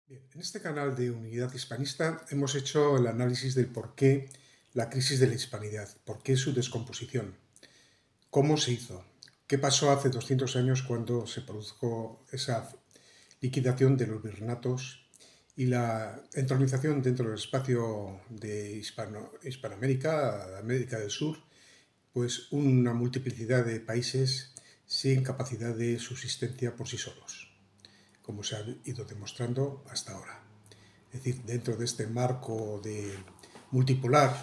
Bien, en este canal de Unidad Hispanista hemos hecho el análisis del por qué la crisis de la hispanidad, por qué su descomposición, cómo se hizo, qué pasó hace 200 años cuando se produjo esa liquidación de los virreinatos y la entronización dentro del espacio de Hispanoamérica, América del Sur, pues una multiplicidad de países sin capacidad de subsistencia por sí solos, como se ha ido demostrando hasta ahora. Es decir, dentro de este marco de multipolar,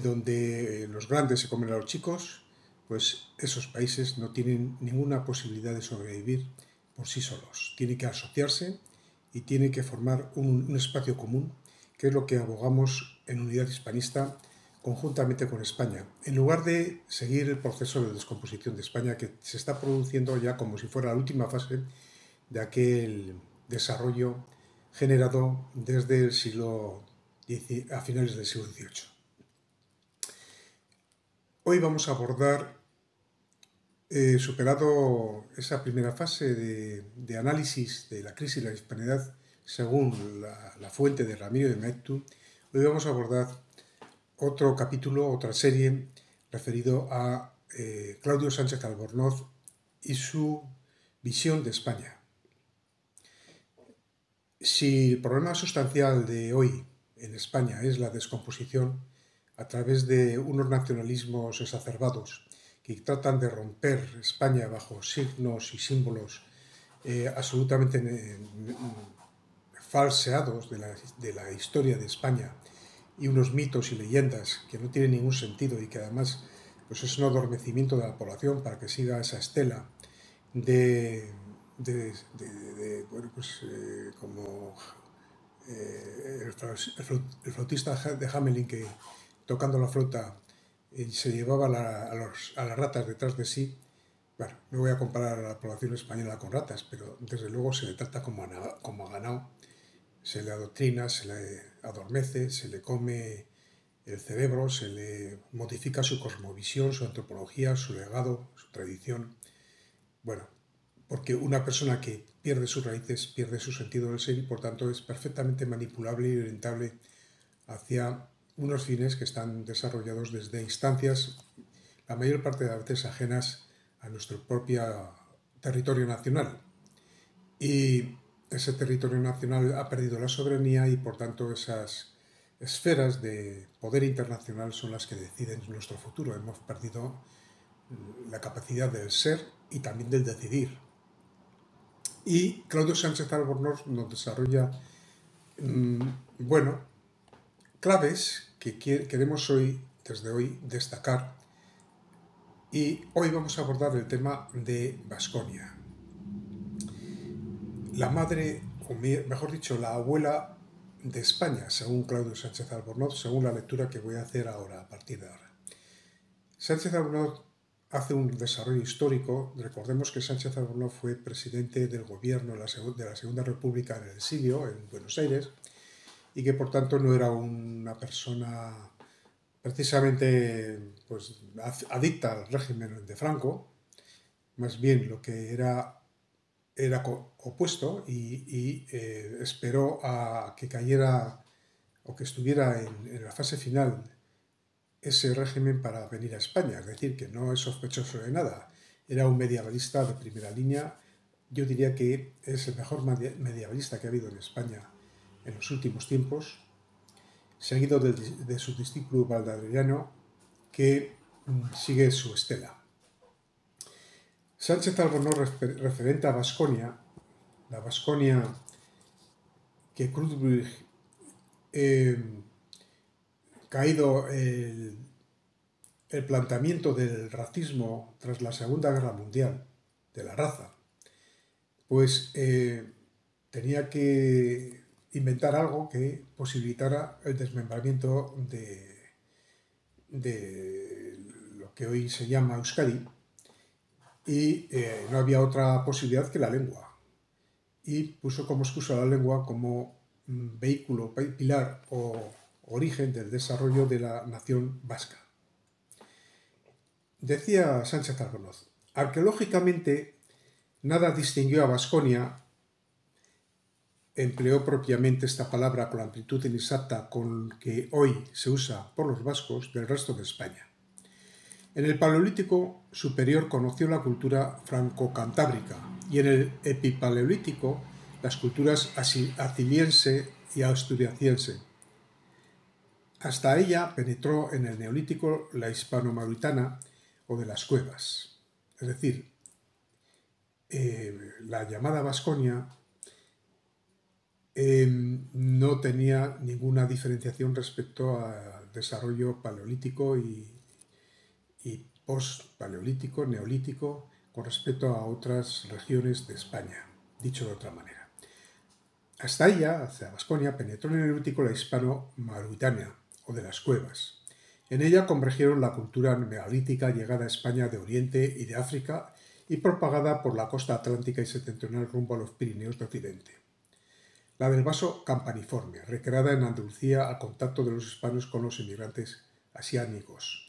donde los grandes se comen a los chicos, pues esos países no tienen ninguna posibilidad de sobrevivir por sí solos. Tienen que asociarse y tienen que formar un espacio común, que es lo que abogamos en Unidad Hispanista conjuntamente con España, en lugar de seguir el proceso de descomposición de España que se está produciendo ya como si fuera la última fase de aquel desarrollo generado desde el a finales del siglo XVIII. Hoy vamos a abordar, superado esa primera fase de análisis de la crisis de la hispanidad según la fuente de Ramiro de Maeztu, hoy vamos a abordar otro capítulo, otra serie referido a Claudio Sánchez Albornoz y su visión de España. Si el problema sustancial de hoy en España es la descomposición a través de unos nacionalismos exacerbados que tratan de romper España bajo signos y símbolos absolutamente falseados de la historia de España y unos mitos y leyendas que no tienen ningún sentido y que además pues es un adormecimiento de la población para que siga esa estela bueno, pues, como el flautista de Hamelin que tocando la flauta se llevaba a las ratas detrás de sí. Bueno, no voy a comparar a la población española con ratas, pero desde luego se le trata como a ganado, se le adoctrina, se le adormece, se le come el cerebro, se le modifica su cosmovisión, su antropología, su legado, su tradición. Bueno, porque una persona que pierde sus raíces pierde su sentido del ser y por tanto es perfectamente manipulable y orientable hacia unos fines que están desarrollados desde instancias, la mayor parte de las veces ajenas a nuestro propio territorio nacional. Y ese territorio nacional ha perdido la soberanía y por tanto esas esferas de poder internacional son las que deciden nuestro futuro. Hemos perdido la capacidad del ser y también del decidir. Y Claudio Sánchez Albornoz nos desarrolla, bueno, claves que queremos hoy, desde hoy, destacar. Y hoy vamos a abordar el tema de Baskonia. La madre, o mejor dicho, la abuela de España, según Claudio Sánchez Albornoz, según la lectura que voy a hacer ahora, a partir de ahora. Sánchez Albornoz hace un desarrollo histórico. Recordemos que Sánchez Albornoz fue presidente del gobierno de la Segunda República en el exilio, en Buenos Aires, y que por tanto no era una persona precisamente pues, adicta al régimen de Franco, más bien lo que era opuesto y esperó a que cayera o que estuviera en la fase final ese régimen para venir a España, es decir, que no es sospechoso de nada. Era un medievalista de primera línea. Yo diría que es el mejor medievalista que ha habido en España en los últimos tiempos, seguido de su discípulo Valladolidano, que sigue su estela. Sánchez Albornoz, referente a Baskonia, la Baskonia que Cruzberg, caído el planteamiento del racismo tras la Segunda Guerra Mundial, de la raza, pues tenía que inventar algo que posibilitara el desmembramiento de lo que hoy se llama Euskadi y no había otra posibilidad que la lengua. Y puso como excusa la lengua como vehículo, pilar o origen del desarrollo de la nación vasca. Decía Sánchez Albornoz, arqueológicamente nada distinguió a Baskonia empleó propiamente esta palabra con la amplitud inexacta con que hoy se usa por los vascos del resto de España. En el Paleolítico superior conoció la cultura franco-cantábrica y en el Epipaleolítico las culturas asiliense y asturiaciense. Hasta ella penetró en el Neolítico la hispano-mauritana o de las cuevas, es decir, la llamada Vasconia no tenía ninguna diferenciación respecto al desarrollo paleolítico y post-paleolítico, neolítico, con respecto a otras regiones de España, dicho de otra manera. Hasta ella, hacia Vasconia, penetró en el Neolítico la hispano-mauritana o de las cuevas. En ella convergieron la cultura neolítica llegada a España de Oriente y de África y propagada por la costa atlántica y septentrional rumbo a los Pirineos de Occidente. La del vaso campaniforme, recreada en Andalucía al contacto de los hispanos con los inmigrantes asiáticos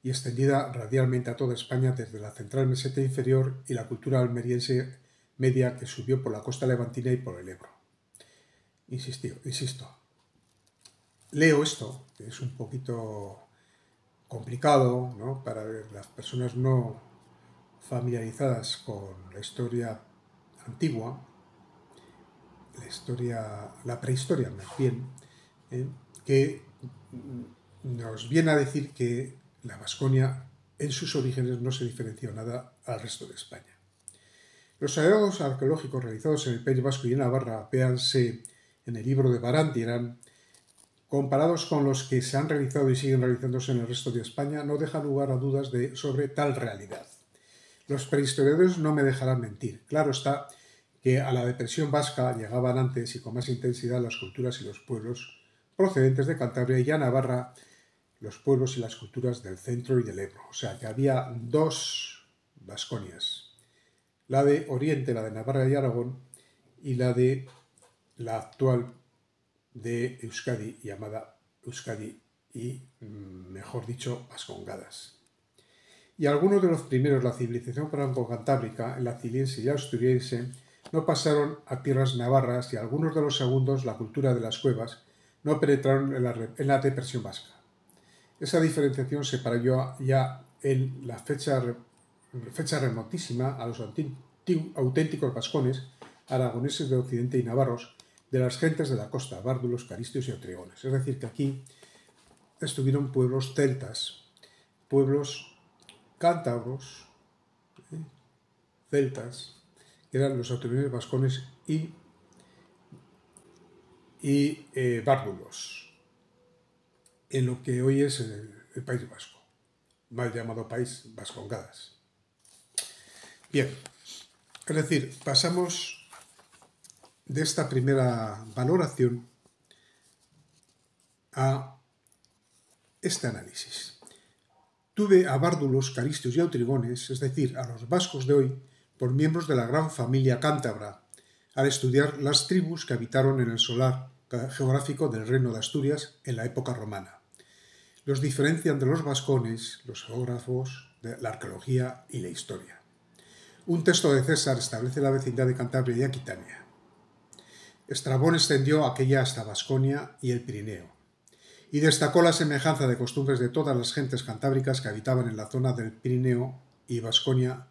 y extendida radialmente a toda España desde la central meseta inferior y la cultura almeriense media que subió por la costa levantina y por el Ebro. Insisto, leo esto, que es un poquito complicado, ¿no?, para las personas no familiarizadas con la historia antigua, la prehistoria más bien, que nos viene a decir que la Vasconia en sus orígenes no se diferenció nada al resto de España. Los hallazgos arqueológicos realizados en el País Vasco y en Navarra, véanse en el libro de Barandieran, comparados con los que se han realizado y siguen realizándose en el resto de España, no dejan lugar a dudas sobre tal realidad. Los prehistoriadores no me dejarán mentir. Claro está que a la depresión vasca llegaban antes y con más intensidad las culturas y los pueblos procedentes de Cantabria y a Navarra los pueblos y las culturas del centro y del Ebro. O sea que había dos Vasconias, la de Oriente, la de Navarra y Aragón, y la de la actual de Euskadi, llamada Euskadi y, mejor dicho, Vascongadas. Y algunos de los primeros, la civilización franco-cantábrica, la siliense y la asturiense, no pasaron a tierras navarras y algunos de los segundos, la cultura de las cuevas, no penetraron en la depresión vasca. Esa diferenciación se paró ya en la fecha remotísima a los auténticos vascones, aragoneses de Occidente y navarros, de las gentes de la costa, bárdulos, caristios y autrigones. Es decir, que aquí estuvieron pueblos celtas, pueblos cántabros, celtas, que eran los autrigones, vascones y bárdulos, en lo que hoy es el País Vasco, mal llamado País Vascongadas. Bien, es decir, pasamos de esta primera valoración a este análisis. Tuve a bárdulos, caristios y autrigones, es decir, a los vascos de hoy, por miembros de la gran familia cántabra, al estudiar las tribus que habitaron en el solar geográfico del Reino de Asturias en la época romana. Los diferencian de los vascones, los geógrafos, de la arqueología y la historia. Un texto de César establece la vecindad de Cantabria y Aquitania. Estrabón extendió aquella hasta Vasconia y el Pirineo, y destacó la semejanza de costumbres de todas las gentes cantábricas que habitaban en la zona del Pirineo y Vasconia,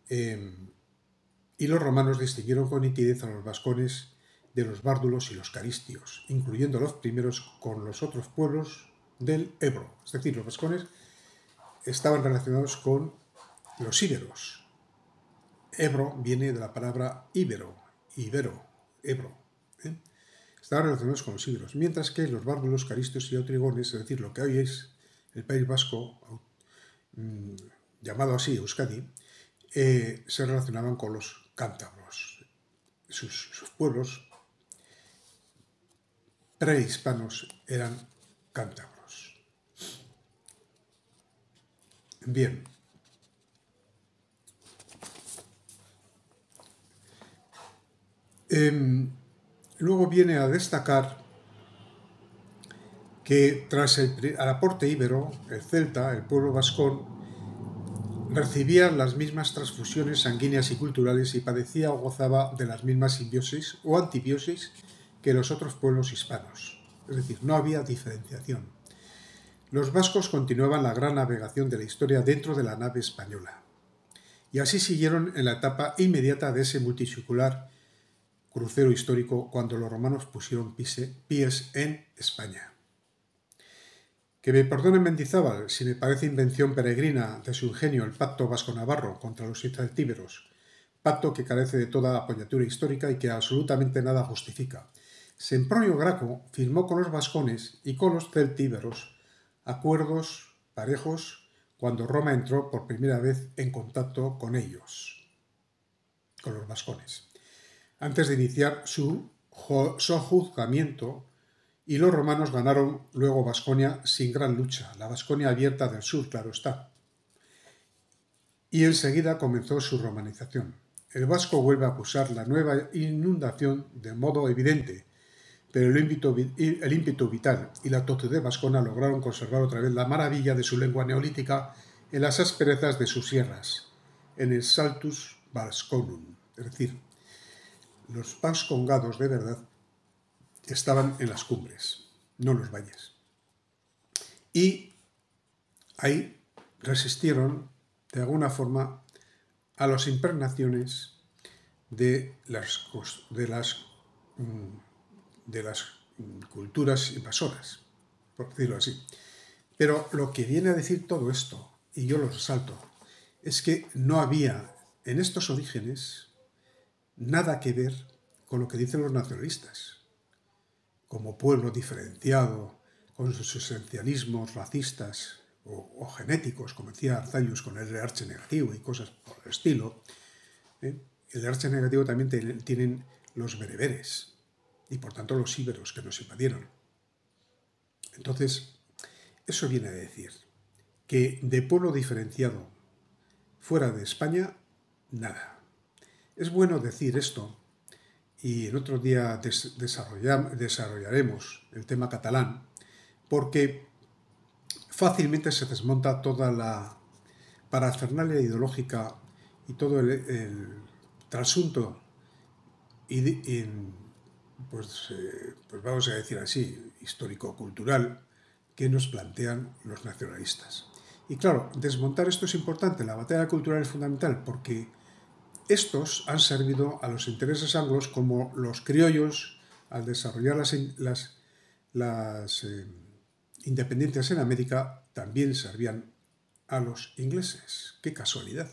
y los romanos distinguieron con nitidez a los vascones de los bárdulos y los caristios, incluyendo a los primeros con los otros pueblos del Ebro. Es decir, los vascones estaban relacionados con los íberos. Ebro viene de la palabra ibero, Ebro. Estaban relacionados con los íberos, mientras que los bárdulos, caristios y autrigones, es decir, lo que hoy es el País Vasco, llamado así Euskadi, se relacionaban con los cántabros. Sus pueblos prehispanos eran cántabros. Bien. Luego viene a destacar que tras el aporte íbero, el celta, el pueblo vascón, recibía las mismas transfusiones sanguíneas y culturales y padecía o gozaba de las mismas simbiosis o antibiosis que los otros pueblos hispanos. Es decir, no había diferenciación. Los vascos continuaban la gran navegación de la historia dentro de la nave española. Y así siguieron en la etapa inmediata de ese multisircular crucero histórico cuando los romanos pusieron pies en España. Que me perdonen Mendizábal si me parece invención peregrina de su ingenio el pacto vasco-navarro contra los celtíberos, pacto que carece de toda apoyatura histórica y que absolutamente nada justifica. Sempronio Graco firmó con los vascones y con los celtíberos acuerdos parejos cuando Roma entró por primera vez en contacto con ellos, con los vascones, antes de iniciar su sojuzgamiento, y los romanos ganaron luego Vasconia sin gran lucha, la Vasconia abierta del sur, claro está. Y enseguida comenzó su romanización. El vasco vuelve a acusar la nueva inundación de modo evidente, pero el ímpetu vital y la tozudez vascona lograron conservar otra vez la maravilla de su lengua neolítica en las asperezas de sus sierras, en el Saltus Vasconum, es decir, los vascongados de verdad estaban en las cumbres, no en los valles. Y ahí resistieron, de alguna forma, a las impregnaciones de las culturas invasoras, por decirlo así. Pero lo que viene a decir todo esto, y yo lo resalto, es que no había en estos orígenes nada que ver con lo que dicen los nacionalistas, como pueblo diferenciado, con sus esencialismos racistas o genéticos, como decía Arzallus con el RH negativo y cosas por el estilo. El RH negativo también tienen los bereberes y por tanto los íberos que nos invadieron. Entonces, eso viene a decir que de pueblo diferenciado fuera de España, nada. Es bueno decir esto, y en otro día desarrollaremos el tema catalán, porque fácilmente se desmonta toda la parafernalia ideológica y todo el trasunto, pues vamos a decir así, histórico-cultural, que nos plantean los nacionalistas. Y claro, desmontar esto es importante, la batalla cultural es fundamental, porque estos han servido a los intereses anglos como los criollos, al desarrollar las independencias en América, también servían a los ingleses. ¡Qué casualidad!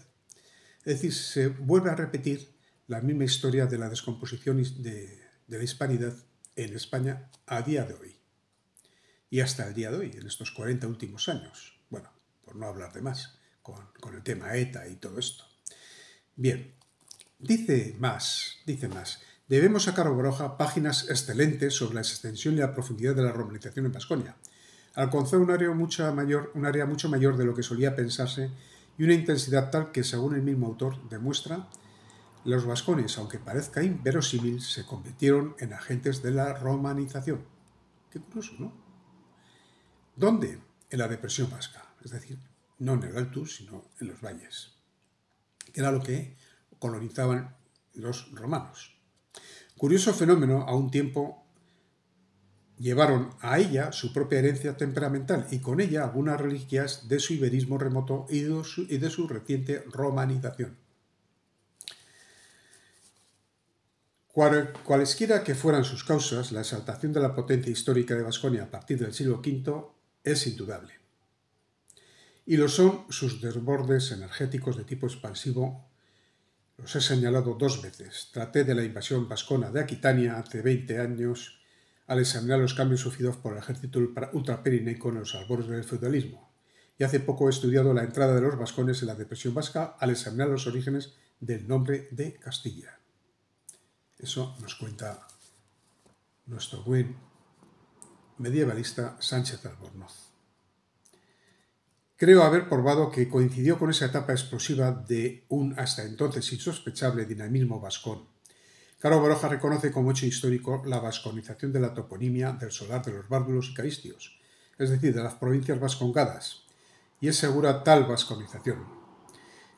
Es decir, se vuelve a repetir la misma historia de la descomposición de la hispanidad en España a día de hoy. Y hasta el día de hoy, en estos 40 últimos años. Bueno, por no hablar de más, con el tema ETA y todo esto. Bien, dice más. Debemos sacar a Baroja páginas excelentes sobre la extensión y la profundidad de la romanización en Vasconia. Alcanzó un área mucho mayor de lo que solía pensarse y una intensidad tal que, según el mismo autor demuestra, los vascones, aunque parezca inverosímil, se convirtieron en agentes de la romanización. Qué curioso, ¿no? ¿Dónde? En la depresión vasca, es decir, no en el Altus, sino en los valles, que era lo que colonizaban los romanos. Curioso fenómeno, a un tiempo llevaron a ella su propia herencia temperamental y con ella algunas reliquias de su iberismo remoto y de su reciente romanización. Cualesquiera que fueran sus causas, la exaltación de la potencia histórica de Vasconia a partir del siglo V es indudable. Y lo son sus desbordes energéticos de tipo expansivo. Los he señalado 2 veces. Traté de la invasión vascona de Aquitania hace 20 años al examinar los cambios sufridos por el ejército ultrapirenaico en los albores del feudalismo. Y hace poco he estudiado la entrada de los vascones en la depresión vasca al examinar los orígenes del nombre de Castilla. Eso nos cuenta nuestro buen medievalista Sánchez Albornoz. Creo haber probado que coincidió con esa etapa explosiva de un hasta entonces insospechable dinamismo vascón. Caro Baroja reconoce como hecho histórico la vasconización de la toponimia del solar de los bárdulos y caristios, es decir, de las provincias vascongadas, y es segura tal vasconización.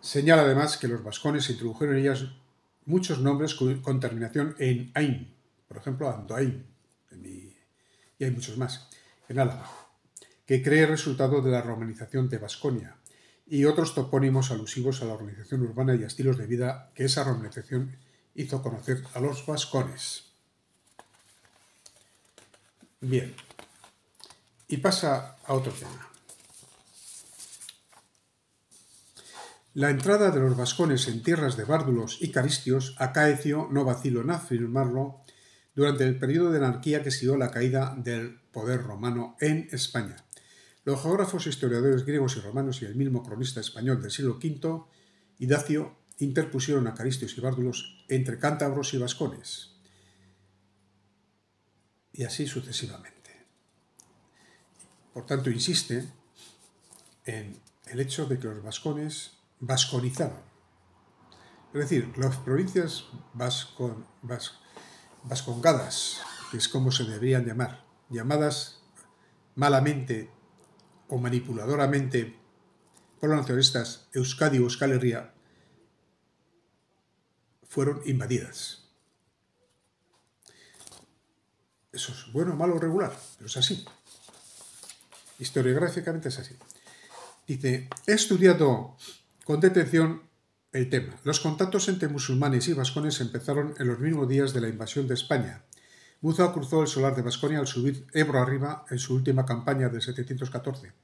Señala además que los vascones introdujeron en ellas muchos nombres con terminación en ain, por ejemplo, Andoain, y hay muchos más, en Álava, que cree resultado de la romanización de Vasconia, y otros topónimos alusivos a la organización urbana y a estilos de vida que esa romanización hizo conocer a los vascones. Bien, y pasa a otro tema. La entrada de los vascones en tierras de bárdulos y caristios acaeció, no vacilo en afirmarlo, durante el periodo de anarquía que siguió la caída del poder romano en España. Los geógrafos e historiadores griegos y romanos y el mismo cronista español del siglo V, Idacio, interpusieron a caristios y bárdulos entre cántabros y vascones, y así sucesivamente. Por tanto, insiste en el hecho de que los vascones vasconizaron. Es decir, las provincias vascongadas, que es como se deberían llamar, llamadas malamente o manipuladoramente por los nacionalistas Euskadi o Euskal Herria, fueron invadidas. Eso es bueno, malo o regular, pero es así. Historiográficamente es así. Dice, he estudiado con detención el tema. Los contactos entre musulmanes y vascones empezaron en los mismos días de la invasión de España. Muza cruzó el solar de Vasconia al subir Ebro arriba en su última campaña del 714.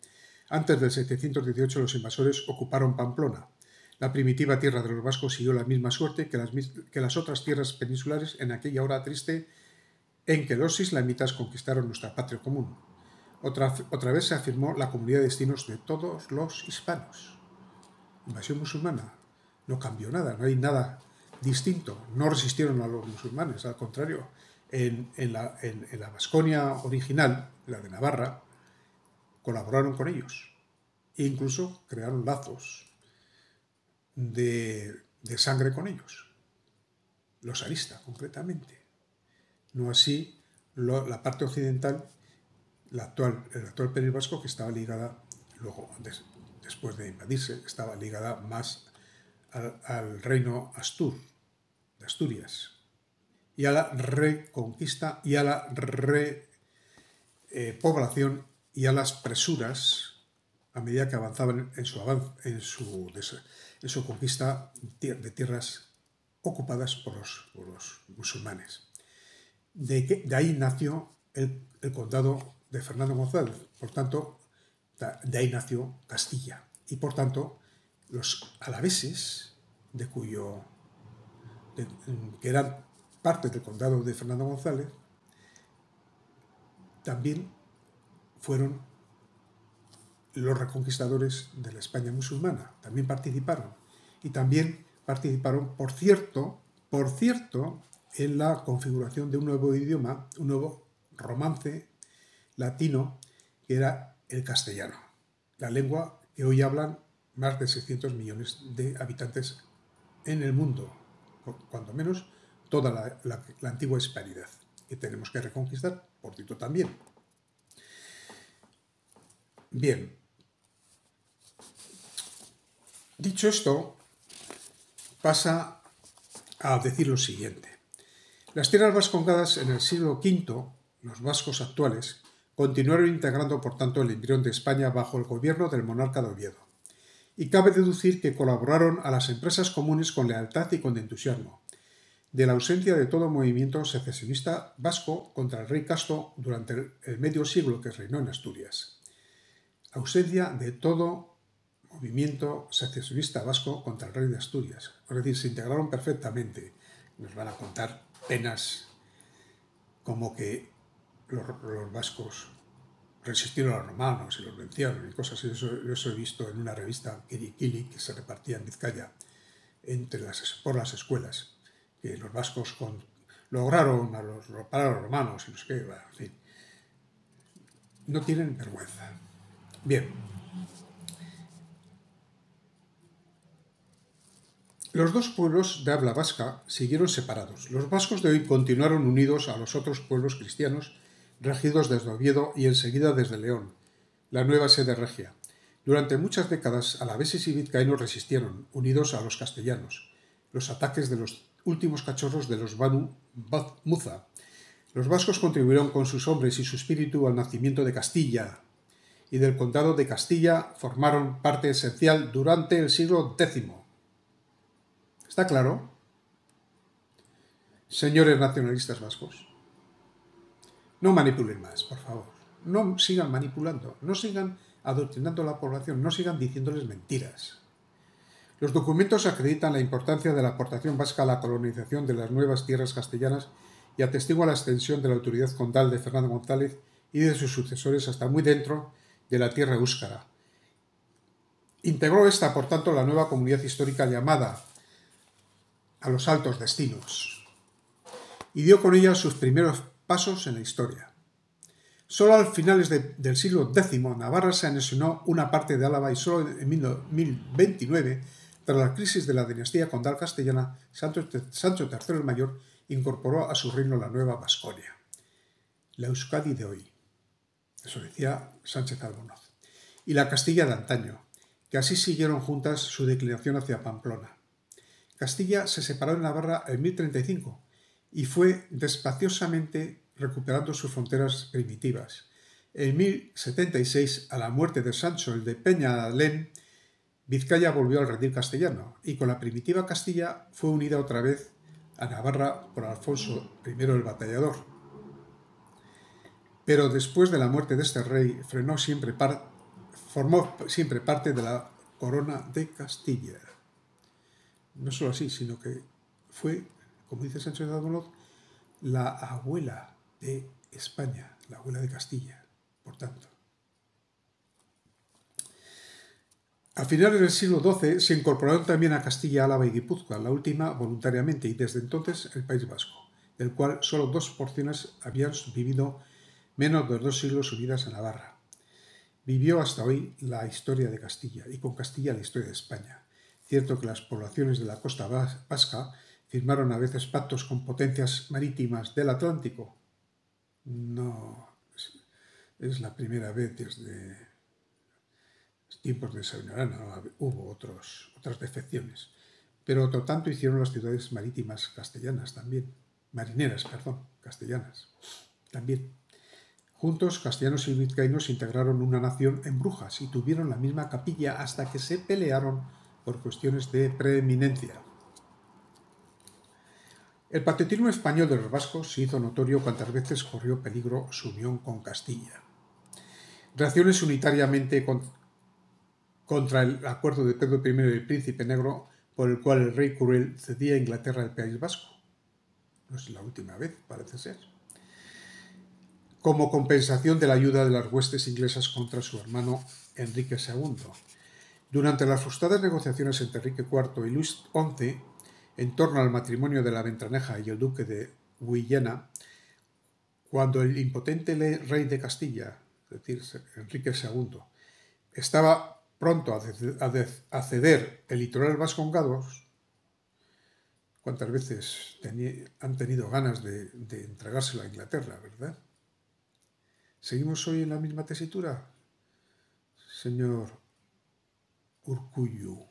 Antes del 718 los invasores ocuparon Pamplona. La primitiva tierra de los vascos siguió la misma suerte que las otras tierras peninsulares en aquella hora triste en que los islamitas conquistaron nuestra patria común. Otra vez se afirmó la comunidad de destinos de todos los hispanos. Invasión musulmana. No cambió nada, no hay nada distinto. No resistieron a los musulmanes, al contrario. En la Vasconia original, la de Navarra, colaboraron con ellos. E incluso crearon lazos de sangre con ellos. Los aristas, concretamente. No así la parte occidental, el actual País Vasco, que estaba ligada, luego, después de invadirse, estaba ligada más al reino Astur, de Asturias, y a la reconquista y a la repoblación y a las presuras a medida que avanzaban en su conquista de tierras ocupadas por los musulmanes. De ahí nació el condado de Fernando González, por tanto, de ahí nació Castilla. Y por tanto, los alaveses, que eran parte del condado de Fernando González, también fueron los reconquistadores de la España musulmana. También participaron. Y también participaron, por cierto, en la configuración de un nuevo idioma, un nuevo romance latino, que era el castellano, la lengua que hoy hablan más de 600 millones de habitantes en el mundo, cuando menos toda la antigua hispanidad, que tenemos que reconquistar, por cierto, también. Bien, dicho esto, pasa a decir lo siguiente. Las tierras vascongadas en el siglo V, los vascos actuales, continuaron integrando, por tanto, el embrión de España bajo el gobierno del monarca de Oviedo. Y cabe deducir que colaboraron a las empresas comunes con lealtad y con entusiasmo. De la ausencia de todo movimiento secesionista vasco contra el rey Casto durante el medio siglo que reinó en Asturias. Ausencia de todo movimiento secesionista vasco contra el rey de Asturias. Es decir, se integraron perfectamente. Nos van a contar penas como que los vascos resistieron a los romanos y los vencieron y cosas así. Eso he visto en una revista Kirikili que se repartía en Vizcaya por las escuelas, que los vascos lograron parar a los romanos y no sé qué, en fin. No tienen vergüenza. Bien. Los dos pueblos de habla vasca siguieron separados. Los vascos de hoy continuaron unidos a los otros pueblos cristianos regidos desde Oviedo y enseguida desde León, la nueva sede regia. Durante muchas décadas, alaveses y vizcaínos resistieron, unidos a los castellanos, los ataques de los últimos cachorros de los Banu Muza. Los vascos contribuyeron con sus hombres y su espíritu al nacimiento de Castilla, y del condado de Castilla formaron parte esencial durante el siglo X. ¿Está claro? Señores nacionalistas vascos, no manipulen más, por favor. No sigan manipulando, no sigan adoctrinando a la población, no sigan diciéndoles mentiras. Los documentos acreditan la importancia de la aportación vasca a la colonización de las nuevas tierras castellanas y atestiguan la extensión de la autoridad condal de Fernando González y de sus sucesores hasta muy dentro de la tierra éuskara. Integró esta, por tanto, la nueva comunidad histórica llamada a los altos destinos y dio con ella sus primeros pasos en la historia. Solo a finales del siglo X, Navarra se anexionó una parte de Álava y solo en 1029, tras la crisis de la dinastía condal castellana, Sancho III el Mayor incorporó a su reino la nueva Vasconia, la Euskadi de hoy. Eso decía Sánchez Albornoz. Y la Castilla de antaño, que así siguieron juntas su declinación hacia Pamplona. Castilla se separó de Navarra en 1035 y fue despaciosamente recuperando sus fronteras primitivas. En 1076, a la muerte de Sancho el de Peñalén, Vizcaya volvió al redil castellano y con la primitiva Castilla fue unida otra vez a Navarra por Alfonso I el Batallador. Pero después de la muerte de este rey, formó siempre parte de la corona de Castilla. No solo así, sino que fue, como dice Sánchez de Albornoz, la abuela de España, la abuela de Castilla, por tanto. A finales del siglo XII se incorporaron también a Castilla, Álava y Guipúzcoa, la última voluntariamente, y desde entonces el País Vasco, del cual solo dos porciones habían vivido menos de 2 siglos unidas a Navarra. Vivió hasta hoy la historia de Castilla, y con Castilla la historia de España. Cierto que las poblaciones de la costa vasca firmaron a veces pactos con potencias marítimas del Atlántico. No es la primera vez desde tiempos de Sabinarana, hubo otras defecciones. Pero otro tanto hicieron las ciudades marítimas castellanas también, castellanas también. Juntos, castellanos y vizcaínos integraron una nación en Brujas y tuvieron la misma capilla hasta que se pelearon por cuestiones de preeminencia. El patriotismo español de los vascos se hizo notorio cuantas veces corrió peligro su unión con Castilla. Reacciones unitariamente contra el acuerdo de Pedro I y el Príncipe Negro, por el cual el rey Cruel cedía a Inglaterra el País Vasco. No es la última vez, parece ser. Como compensación de la ayuda de las huestes inglesas contra su hermano Enrique II. Durante las frustradas negociaciones entre Enrique IV y Luis XI, en torno al matrimonio de la Ventraneja y el duque de Guillena, cuando el impotente rey de Castilla, es decir, Enrique II, estaba pronto a ceder el litoral vascongados, ¿cuántas veces han tenido ganas de entregárselo a Inglaterra, verdad? ¿Seguimos hoy en la misma tesitura, señor Urkullu?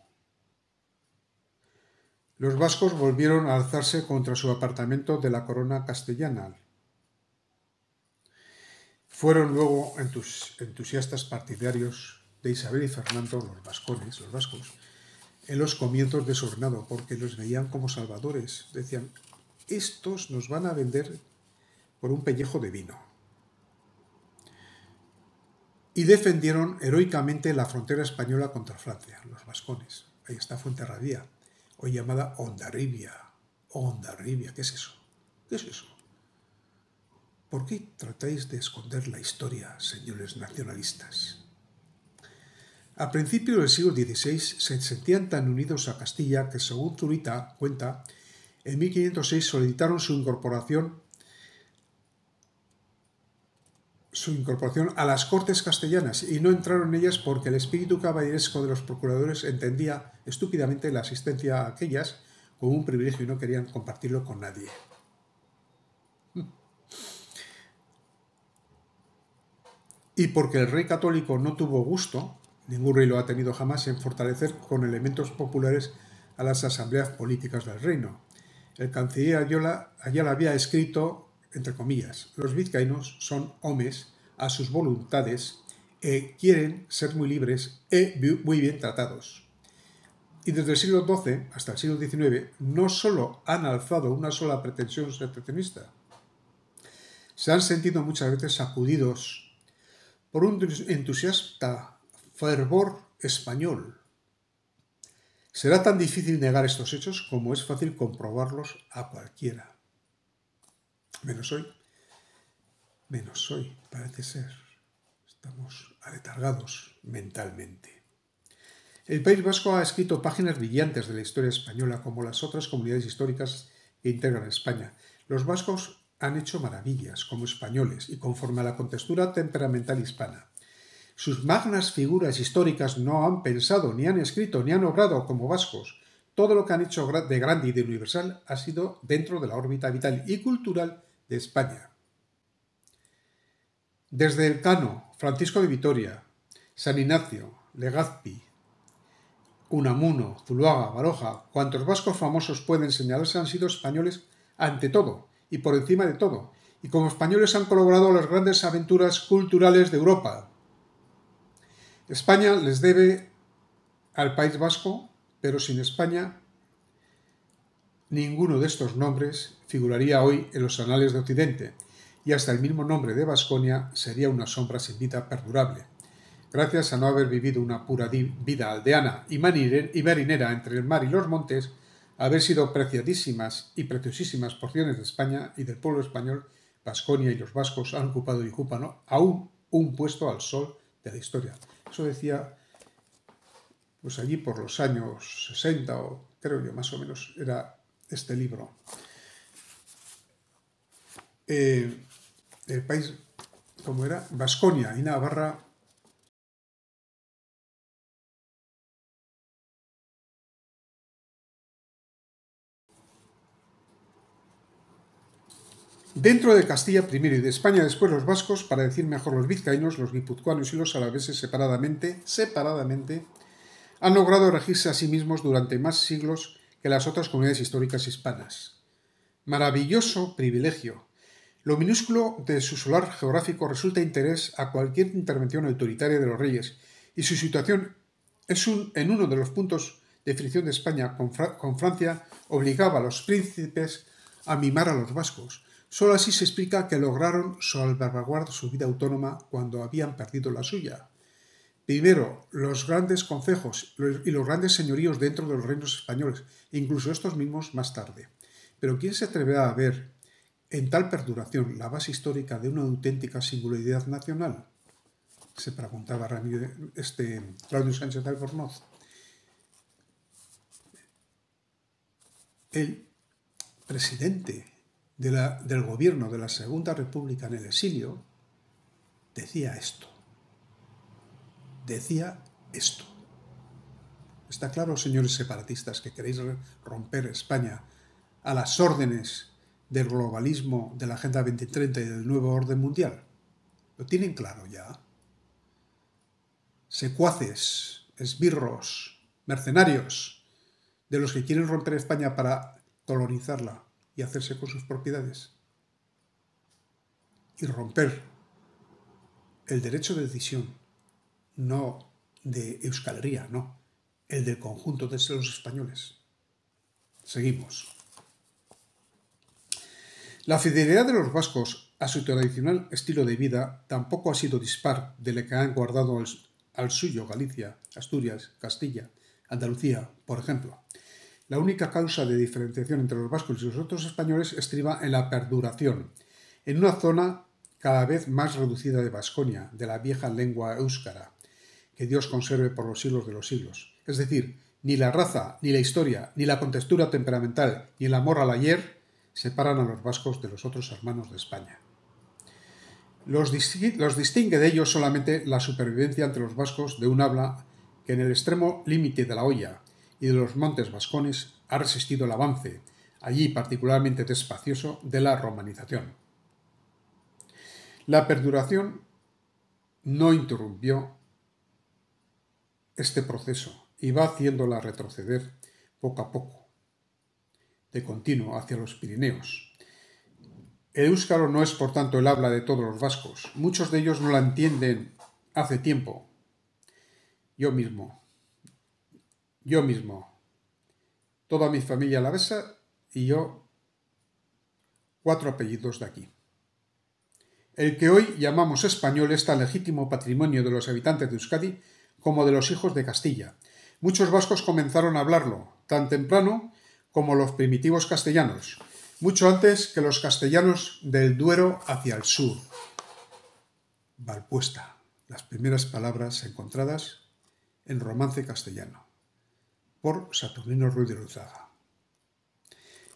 Los vascos volvieron a alzarse contra su apartamento de la corona castellana. Fueron luego entusiastas partidarios de Isabel y Fernando, los vascos, en los comienzos de su reinado, porque los veían como salvadores. Decían, estos nos van a vender por un pellejo de vino. Y defendieron heroicamente la frontera española contra Francia, los vascones. Ahí está Fuenterrabía, hoy llamada Hondarribia. Hondarribia, ¿qué es eso? ¿Qué es eso? ¿Por qué tratáis de esconder la historia, señores nacionalistas? A principios del siglo XVI se sentían tan unidos a Castilla que, según Zurita cuenta, en 1506 solicitaron su incorporación a las Cortes castellanas y no entraron en ellas porque el espíritu caballeresco de los procuradores entendía estúpidamente la asistencia a aquellas como un privilegio y no querían compartirlo con nadie. Y porque el rey católico no tuvo gusto Ningún rey lo ha tenido jamás en fortalecer con elementos populares a las asambleas políticas del reino. El canciller Ayala había escrito, entre comillas, los vizcaínos son homes a sus voluntades e quieren ser muy libres e muy bien tratados. Y desde el siglo XII hasta el siglo XIX no solo han alzado una sola pretensión secesionista, se han sentido muchas veces sacudidos por un entusiasta fervor español. Será tan difícil negar estos hechos como es fácil comprobarlos a cualquiera. Menos hoy, parece ser. Estamos aletargados mentalmente. El País Vasco ha escrito páginas brillantes de la historia española, como las otras comunidades históricas que integran España. Los vascos han hecho maravillas como españoles y conforme a la contextura temperamental hispana. Sus magnas figuras históricas no han pensado, ni han escrito, ni han obrado como vascos. Todo lo que han hecho de grande y de universal ha sido dentro de la órbita vital y cultural de España. Desde Elcano, Francisco de Vitoria, San Ignacio, Legazpi, Unamuno, Zuloaga, Baroja, cuantos vascos famosos pueden señalarse han sido españoles ante todo y por encima de todo, y como españoles han colaborado a las grandes aventuras culturales de Europa. España les debe al País Vasco, pero sin España ninguno de estos nombres figuraría hoy en los anales de Occidente, y hasta el mismo nombre de Vasconia sería una sombra sin vida perdurable. Gracias a no haber vivido una pura vida aldeana y marinera entre el mar y los montes, a haber sido preciadísimas y preciosísimas porciones de España y del pueblo español, Vasconia y los vascos han ocupado y ocupan aún un puesto al sol de la historia. Eso decía, pues allí por los años 60, o creo yo más o menos, era este libro. El país, ¿cómo era? Vasconia y Navarra. Dentro de Castilla primero y de España después los vascos, para decir mejor los vizcaínos, los guipuzcoanos y los alaveses separadamente, han logrado regirse a sí mismos durante más siglos que las otras comunidades históricas hispanas. Maravilloso privilegio. Lo minúsculo de su solar geográfico resulta interés a cualquier intervención autoritaria de los reyes, y su situación en uno de los puntos de fricción de España con Francia obligaba a los príncipes a mimar a los vascos. Solo así se explica que lograron salvaguardar su vida autónoma cuando habían perdido la suya. Primero, los grandes concejos y los grandes señoríos dentro de los reinos españoles, incluso estos mismos más tarde. Pero ¿quién se atreverá a ver en tal perduración la base histórica de una auténtica singularidad nacional? Se preguntaba Claudio Sánchez de Albornoz. El presidente del gobierno de la Segunda República en el exilio decía esto. Está claro, señores separatistas, que queréis romper España a las órdenes del globalismo, de la Agenda 2030 y del nuevo orden mundial. ¿Lo tienen claro ya? Secuaces, esbirros, mercenarios, de los que quieren romper España para colonizarla y hacerse con sus propiedades. Y romper el derecho de decisión, no de Euskal Herria, no, el del conjunto de los españoles. Seguimos. La fidelidad de los vascos a su tradicional estilo de vida tampoco ha sido dispar de lo que han guardado al suyo Galicia, Asturias, Castilla, Andalucía, por ejemplo. La única causa de diferenciación entre los vascos y los otros españoles estriba en la perduración, en una zona cada vez más reducida de Vasconia, de la vieja lengua éuskara, que Dios conserve por los siglos de los siglos. Es decir, ni la raza, ni la historia, ni la contextura temperamental, ni el amor al ayer separan a los vascos de los otros hermanos de España. Los distingue de ellos solamente la supervivencia entre los vascos de un habla que en el extremo límite de la hoya y de los montes vascones ha resistido el avance, allí particularmente despacioso, de la romanización. La perduración no interrumpió este proceso y va haciéndola retroceder poco a poco, de continuo, hacia los Pirineos. El éuskaro no es, por tanto, el habla de todos los vascos. Muchos de ellos no la entienden hace tiempo. Yo mismo, toda mi familia alavesa y yo, 4 apellidos de aquí. El que hoy llamamos español es tan legítimo patrimonio de los habitantes de Euskadi como de los hijos de Castilla. Muchos vascos comenzaron a hablarlo tan temprano como los primitivos castellanos, mucho antes que los castellanos del Duero hacia el sur. Valpuesta, las primeras palabras encontradas en romance castellano, por Saturnino Ruiz de Luzaga.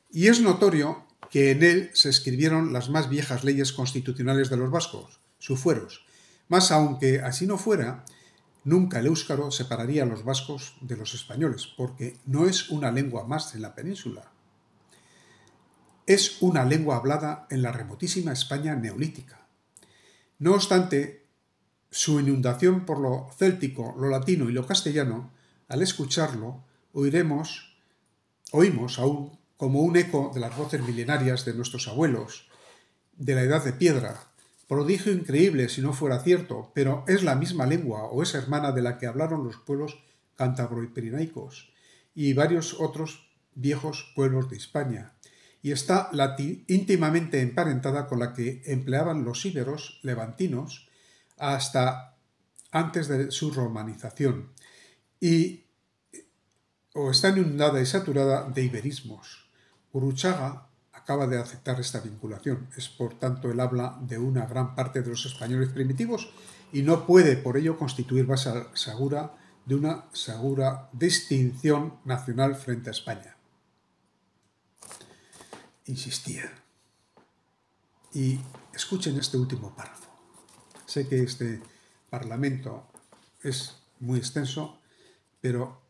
Y es notorio que en él se escribieron las más viejas leyes constitucionales de los vascos, sus fueros. Más aunque así no fuera, nunca el éuskaro separaría a los vascos de los españoles, porque no es una lengua más en la península. Es una lengua hablada en la remotísima España neolítica. No obstante, su inundación por lo céltico, lo latino y lo castellano, al escucharlo, oímos aún como un eco de las voces milenarias de nuestros abuelos, de la edad de piedra, prodigio increíble si no fuera cierto, pero es la misma lengua o es hermana de la que hablaron los pueblos cántabro y pirinaicos y varios otros viejos pueblos de España, y está íntimamente emparentada con la que empleaban los íberos levantinos hasta antes de su romanización, o está inundada y saturada de iberismos. Gurruchaga acaba de aceptar esta vinculación. Es, por tanto, el habla de una gran parte de los españoles primitivos y no puede, por ello, constituir base segura de una segura distinción nacional frente a España. Insistía. Y escuchen este último párrafo. Sé que este Parlamento es muy extenso, pero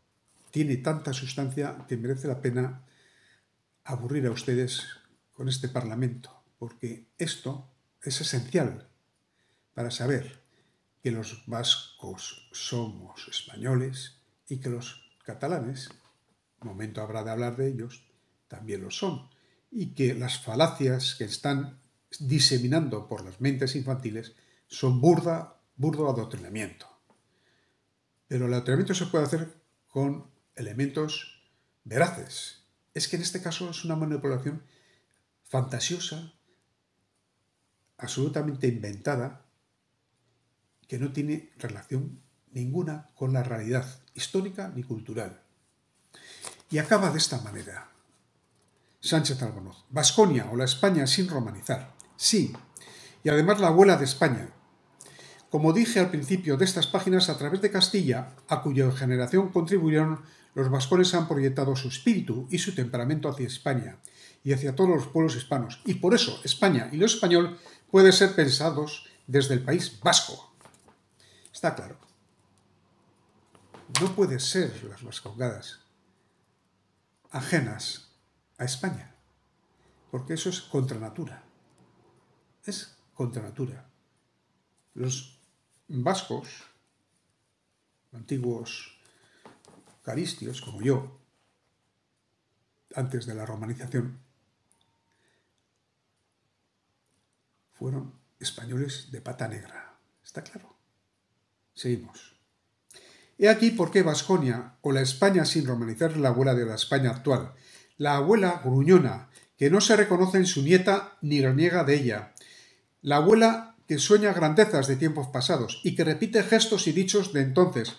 tiene tanta sustancia que merece la pena aburrir a ustedes con este Parlamento, porque esto es esencial para saber que los vascos somos españoles y que los catalanes, momento habrá de hablar de ellos, también lo son, y que las falacias que están diseminando por las mentes infantiles son burdo adoctrinamiento. Pero el adoctrinamiento se puede hacer con elementos veraces. Es que en este caso es una manipulación fantasiosa, absolutamente inventada, que no tiene relación ninguna con la realidad histórica ni cultural. Y acaba de esta manera. Sánchez Albornoz. Vasconia o la España sin romanizar. Sí, y además la abuela de España. Como dije al principio de estas páginas, a través de Castilla, a cuya generación contribuyeron, los vascones han proyectado su espíritu y su temperamento hacia España y hacia todos los pueblos hispanos. Y por eso España y lo español pueden ser pensados desde el país vasco. Está claro. No pueden ser las vascongadas ajenas a España, porque eso es contra natura. Es contra natura. Los vascos, antiguos caristios, como yo, antes de la romanización, fueron españoles de pata negra. ¿Está claro? Seguimos. He aquí por qué Vasconia, o la España sin romanizar, es la abuela de la España actual. La abuela gruñona, que no se reconoce en su nieta ni reniega de ella. La abuela que sueña grandezas de tiempos pasados y que repite gestos y dichos de entonces.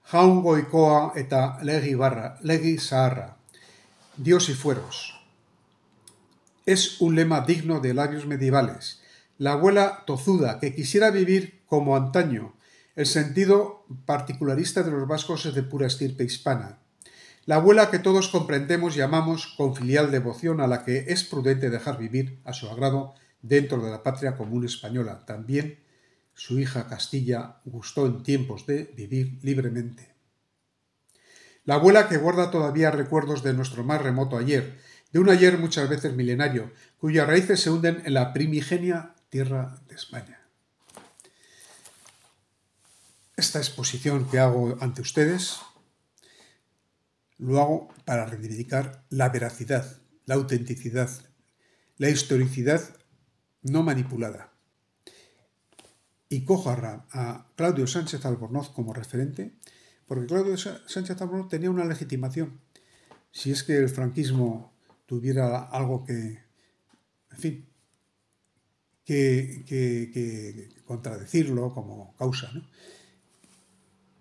Jaun goikoa eta legi zaharra. Dios y fueros. Es un lema digno de labios medievales. La abuela tozuda, que quisiera vivir como antaño. El sentido particularista de los vascos es de pura estirpe hispana. La abuela que todos comprendemos y amamos con filial devoción, a la que es prudente dejar vivir a su agrado dentro de la patria común española. También su hija Castilla gustó en tiempos de vivir libremente. La abuela que guarda todavía recuerdos de nuestro más remoto ayer, de un ayer muchas veces milenario, cuyas raíces se hunden en la primigenia tierra de España. Esta exposición que hago ante ustedes lo hago para reivindicar la veracidad, la autenticidad, la historicidad no manipulada. Y cojo a Claudio Sánchez Albornoz como referente, porque Claudio Sánchez Albornoz tenía una legitimación. Si es que el franquismo tuviera algo que, en fin, que contradecirlo como causa, ¿no?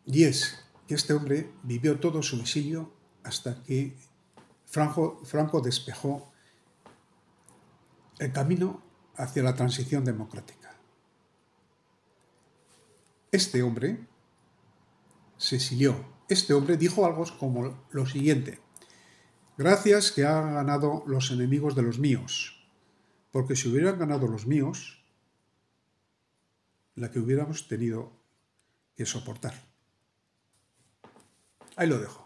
Y es que este hombre vivió todo su exilio hasta que Franco despejó el camino hacia la transición democrática. Este hombre se exilió. Este hombre dijo algo como lo siguiente: gracias que han ganado los enemigos de los míos, porque si hubieran ganado los míos, la que hubiéramos tenido que soportar. Ahí lo dejo.